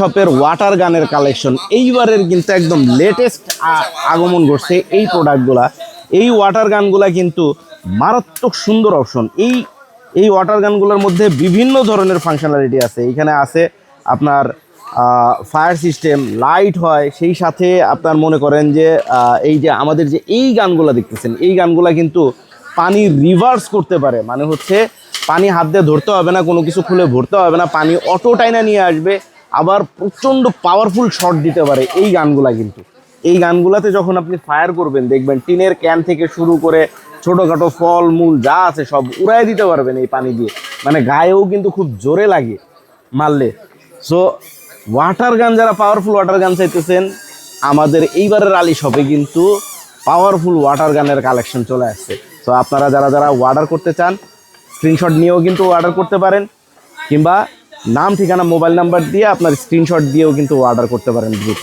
শপের ওয়াটার গানের কালেকশন এইবারের কিন্তু একদম লেটেস্ট আগমন ঘটছে এই প্রোডাক্টগুলা। এই ওয়াটার গানগুলা কিন্তু মারাত্মক সুন্দর অপশন। এই ওয়াটার গানগুলোর মধ্যে বিভিন্ন ধরনের ফাংশনালিটি আছে। এইখানে আছে আপনার ফায়ার সিস্টেম, লাইট হয়, সেই সাথে আপনার মনে করেন যে এই যে আমাদের যে এই গানগুলো দেখতেছেন, এই গানগুলা কিন্তু পানি রিভার্স করতে পারে। মানে হচ্ছে পানি হাত দিয়ে ধরতে হবে না, কোনো কিছু খুলে ভরতে হবে না, পানি অটো টাইনা নিয়ে আসবে। আবার প্রচণ্ড পাওয়ারফুল শট দিতে পারে এই গানগুলা। কিন্তু এই গানগুলাতে যখন আপনি ফায়ার করবেন দেখবেন টিনের ক্যান থেকে শুরু করে ছোটোখাটো ফল মূল যা আছে সব উড়াই দিতে পারবেন এই পানি দিয়ে। মানে গায়েও কিন্তু খুব জোরে লাগে মারলে। সো ওয়াটার গান, যারা পাওয়ারফুল ওয়াটার গান চাইতেছেন, আমাদের এইবারের আলী শপে কিন্তু পাওয়ারফুল ওয়াটার গানের কালেকশন চলে আসছে। সো আপনারা যারা যারা অর্ডার করতে চান স্ক্রিনশট নিয়েও কিন্তু অর্ডার করতে পারেন, কিংবা নাম ঠিকানা মোবাইল নাম্বার দিয়ে আপনার স্ক্রিনশট দিয়েও কিন্তু অর্ডার করতে পারেন দ্রুত।